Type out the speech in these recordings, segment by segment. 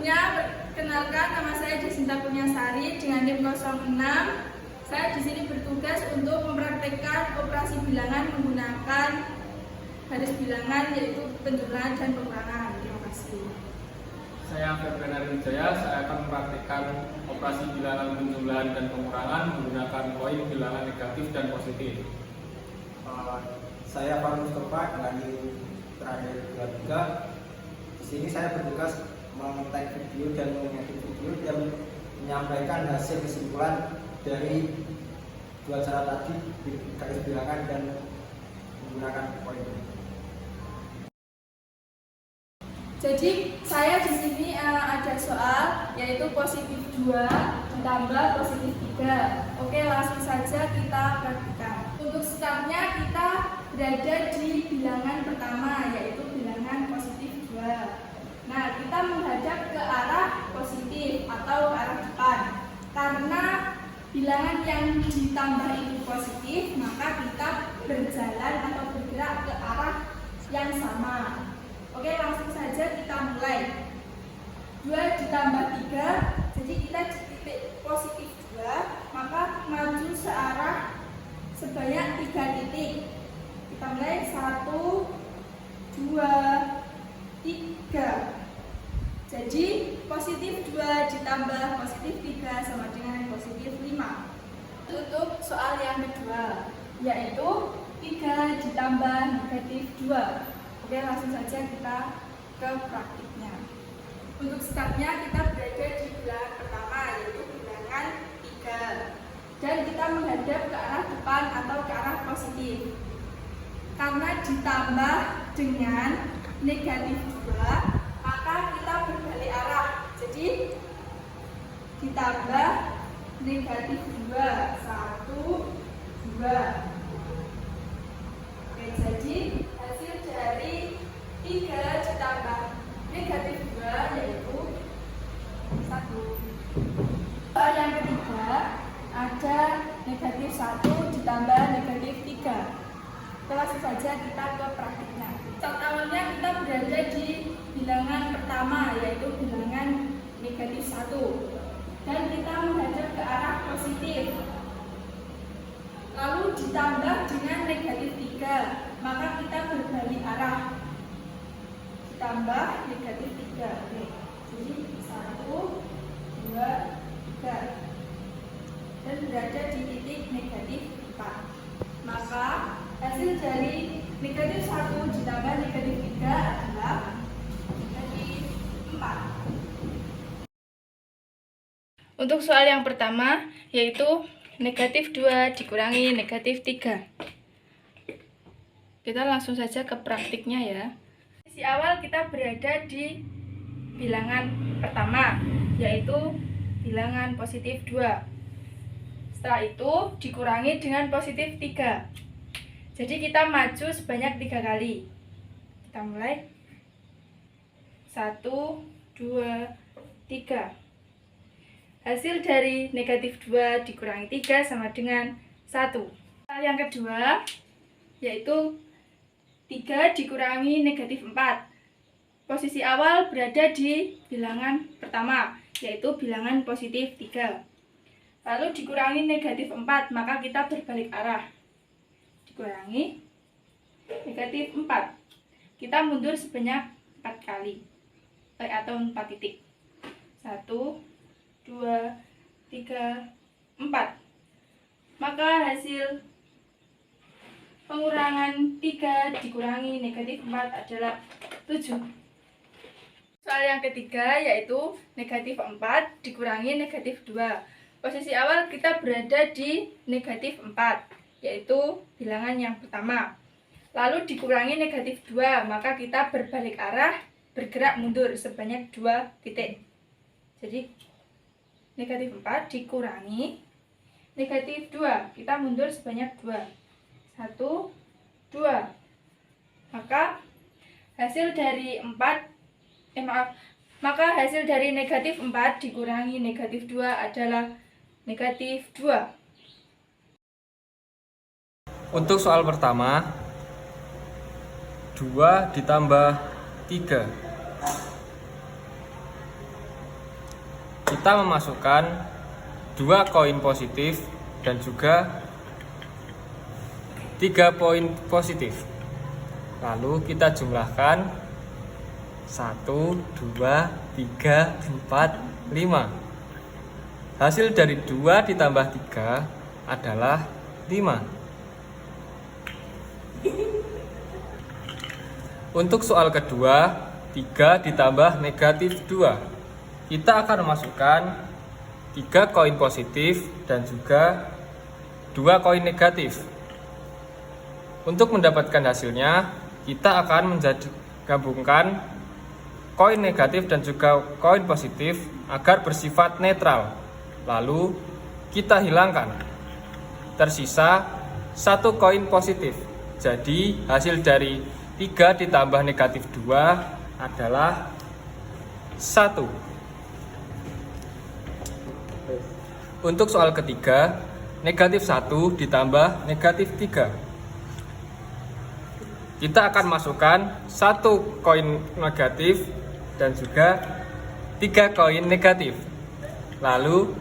Sebelumnya, perkenalkan nama saya Jacinta Kurniasari dengan NIM 06. Saya di sini bertugas untuk mempraktekkan operasi bilangan menggunakan garis bilangan, yaitu penjumlahan dan pengurangan. Terima kasih. Saya Febrian Wijaya, saya akan mempraktikkan operasi bilangan penjumlahan dan pengurangan menggunakan koin bilangan negatif dan positif. Saya Pak Mustafa dengan terakhir 23. Di sini saya bertugas mengetek video dan mengedit video dan menyampaikan hasil kesimpulan dari dua cara tadi, garis bilangan dan menggunakan koin. Jadi saya di sini ada soal, yaitu positif 2 ditambah positif 3. Oke, langsung saja kita praktikkan. Untuk startnya kita berada di bilangan pertama, yaitu bilangan positif 2. Nah, kita menghadap ke arah positif atau ke arah depan. Karena bilangan yang ditambah itu positif, maka kita berjalan atau bergerak ke arah yang sama. Oke, langsung saja kita mulai. 2 ditambah 3, jadi kita di titik positif 2, maka maju searah sebanyak 3 titik. Kita mulai 1, 2, 3. Jadi positif 2 ditambah positif 3 sama dengan positif 5. Untuk soal yang kedua, yaitu 3 ditambah negatif 2. Oke, langsung saja kita ke praktiknya. Untuk startnya kita berada di bilangan pertama, yaitu bilangan 3. Dan kita menghadap ke arah depan atau ke arah positif. Karena ditambah dengan negatif 2, maka kita berbalik arah. Jadi ditambah negatif 2, 1, 2. Oke, jadi hasil dari 3 ditambah negatif 2 yaitu 1. Soal yang ketiga ada negatif 1 ditambah negatif 3. Langsung saja kita ke praktiknya. Saat awalnya kita berada di bilangan pertama, yaitu bilangan negatif 1. Dan kita menghadap ke arah positif. Lalu ditambah dengan negatif 3, maka kita berbalik arah. Ditambah negatif 3. Oke. Jadi 1, 2, 3. Dan berada di titik negatif 4. Maka hasil dari negatif 1 ditambah negatif 3 adalah negatif 4. Untuk soal yang pertama, yaitu negatif 2 dikurangi negatif 3. Kita langsung saja ke praktiknya ya. Di awal kita berada di bilangan pertama, yaitu bilangan positif 2. Setelah itu dikurangi dengan positif 3. Jadi kita maju sebanyak 3 kali. Kita mulai. 1, 2, 3. Hasil dari negatif 2 dikurangi 3 sama dengan 1. Soal yang kedua, yaitu 3 dikurangi negatif 4. Posisi awal berada di bilangan pertama, yaitu bilangan positif 3. Lalu dikurangi negatif 4, maka kita berbalik arah. Dikurangi negatif 4. Kita mundur sebanyak 4 kali, atau 4 titik. 1, 2, 3, 4. Maka hasil pengurangan 3 dikurangi negatif 4 adalah 7. Soal yang ketiga yaitu negatif 4 dikurangi negatif 2. Posisi awal kita berada di negatif 4, yaitu bilangan yang pertama. Lalu dikurangi negatif 2, maka kita berbalik arah, bergerak mundur sebanyak 2 titik. Jadi negatif 4 dikurangi negatif 2, kita mundur sebanyak 2. 1, 2. Maka hasil dari hasil dari negatif 4 dikurangi negatif 2 adalah negatif 2. Untuk soal pertama, 2 ditambah 3. kita memasukkan 2 koin positif dan juga 3 poin positif. Lalu kita jumlahkan 1, 2, 3, 4, 5. Hasil dari 2 ditambah 3 adalah 5. Untuk soal kedua, 3 ditambah negatif 2. Kita akan memasukkan 3 koin positif dan juga 2 koin negatif. Untuk mendapatkan hasilnya, kita akan gabungkan koin negatif dan juga koin positif agar bersifat netral. Lalu kita hilangkan. Tersisa 1 koin positif. Jadi hasil dari 3 ditambah negatif 2 adalah 1. Untuk soal ketiga, negatif 1 ditambah negatif 3. Kita akan masukkan 1 koin negatif dan juga 3 koin negatif. Lalu,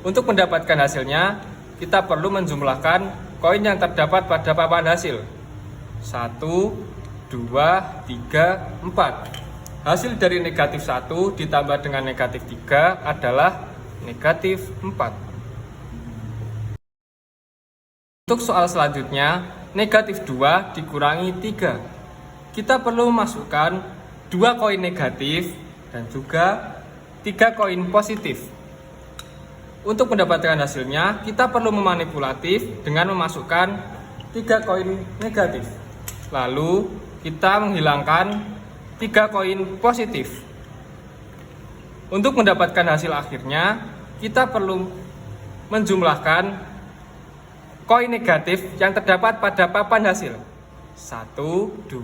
untuk mendapatkan hasilnya, kita perlu menjumlahkan koin yang terdapat pada papan hasil. 1, 2, 3, 4. Hasil dari negatif 1 ditambah dengan negatif 3 adalah negatif 4. Untuk soal selanjutnya, negatif 2 dikurangi 3. Kita perlu memasukkan 2 koin negatif dan juga 3 koin positif. Untuk mendapatkan hasilnya, kita perlu memanipulatif dengan memasukkan 3 koin negatif. Lalu, kita menghilangkan 3 koin positif. Untuk mendapatkan hasil akhirnya, kita perlu menjumlahkan koin negatif yang terdapat pada papan hasil. 1, 2,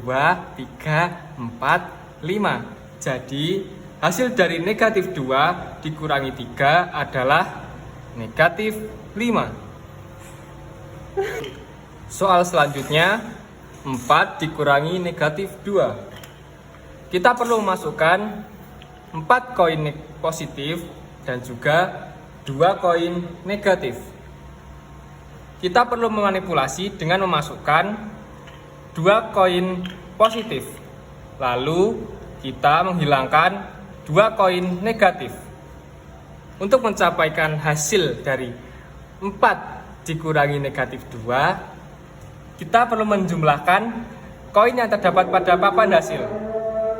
3, 4, 5. Jadi, hasil dari negatif 2 dikurangi 3 adalah negatif 5. Soal selanjutnya, 4 dikurangi negatif 2. Kita perlu memasukkan 4 koin positif dan juga 2 koin negatif. Kita perlu memanipulasi dengan memasukkan 2 koin positif. Lalu kita menghilangkan 2 koin negatif. Untuk mencapaikan hasil dari 4 dikurangi negatif 2, kita perlu menjumlahkan koin yang terdapat pada papan hasil.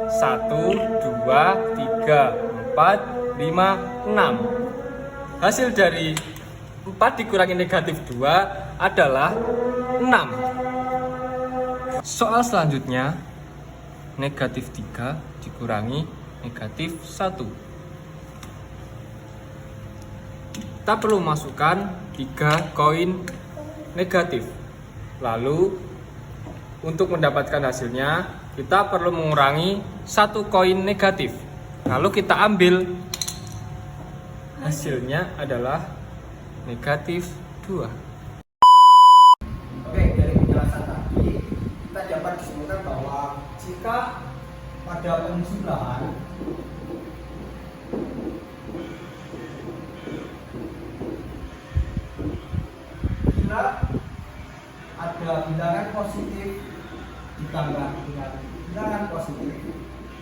1, 2, 3, 4, 5, 6. Hasil dari 4 dikurangi negatif 2 adalah 6. Soal selanjutnya, negatif 3 dikurangi negatif 1. Kita perlu masukkan 3 koin negatif. Lalu, untuk mendapatkan hasilnya, kita perlu mengurangi 1 koin negatif. Lalu kita ambil, hasilnya adalah negatif 2. Oke, dari penjelasan tadi kita dapat disimpulkan bahwa jika pada penjumlahan bila ada bilangan positif ditambah dengan bilangan positif,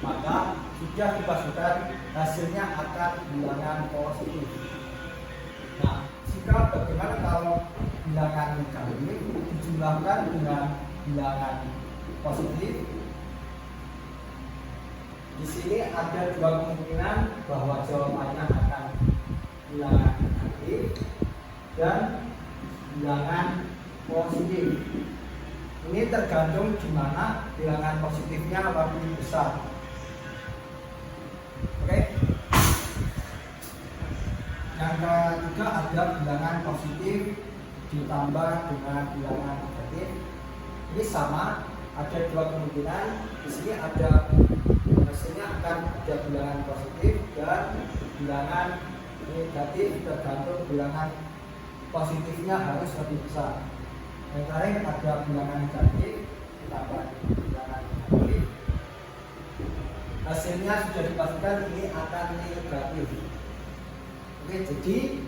maka sudah dipastikan hasilnya akan bilangan positif. Nah, jika bagaimana kalau bilangan negatif dijumlahkan dengan bilangan positif? Di sini ada 2 kemungkinan bahwa jawabannya akan bilangan negatif dan bilangan positif. Ini tergantung di mana bilangan positifnya lebih besar. Oke. Yang ketiga ada bilangan positif ditambah dengan bilangan negatif. Ini sama, ada 2 kemungkinan. Di sini ada hasilnya akan ada bilangan positif dan bilangan negatif, tergantung bilangan positifnya harus lebih besar. Yang terakhir ada bilangan negatif ditambah bilangan negatif. Hasilnya sudah dipastikan ini akan negatif. Oke, jadi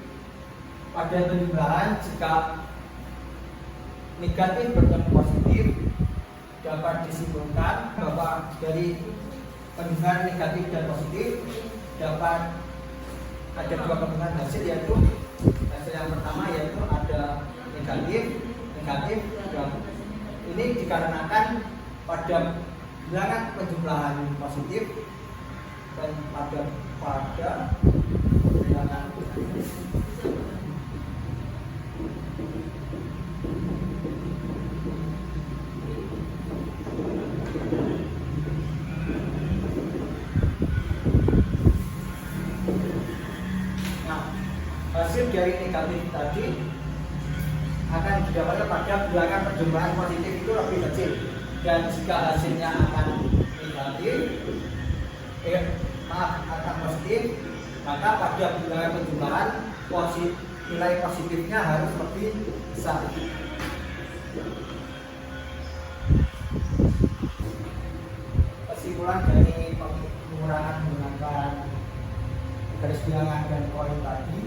pada penjumlahan jika negatif bertemu positif dapat disimpulkan bahwa dari penjumlahan negatif dan positif dapat ada dua kemungkinan hasil, yaitu hasil yang pertama yaitu ada negatif dan ini dikarenakan pada bilangan penjumlahan positif dan pada bilangan hasil dari negatif tadi akan didapatkan pada bilangan perjumlahan positif itu lebih kecil, dan jika hasilnya akan negatif akan positif, maka pada bilangan perjumlahan nilai positifnya harus lebih besar. Kesimpulan dari pengurangan menggunakan garis bilangan dan koin tadi,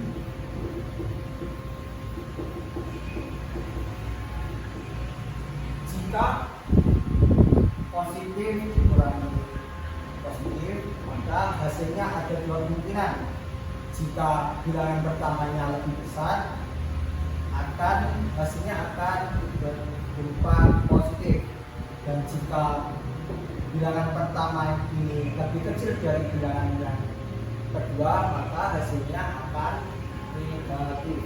jika positif dikurangi positif, maka hasilnya ada dua kemungkinan. Jika bilangan pertamanya lebih besar, hasilnya akan berupa positif, dan jika bilangan pertama ini lebih kecil dari bilangan yang kedua, maka hasilnya akan negatif.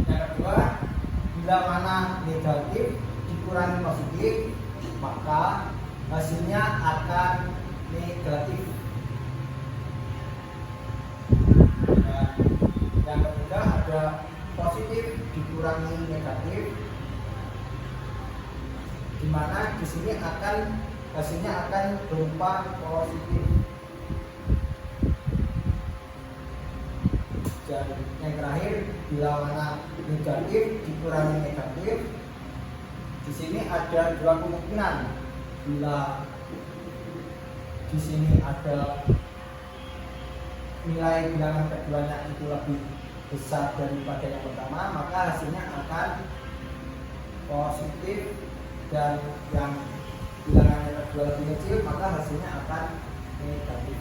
Yang kedua, bila mana negatif dikurangi positif, maka hasilnya akan negatif. Dan yang ketiga ada positif dikurangi negatif, di mana di sini hasilnya akan berupa positif. Dan yang terakhir, bila mana negatif dikurangi negatif, di sini ada dua kemungkinan. Bila di sini ada nilai bilangan keduanya itu lebih besar daripada yang pertama, maka hasilnya akan positif, dan yang bilangan kedua lebih kecil, maka hasilnya akan negatif.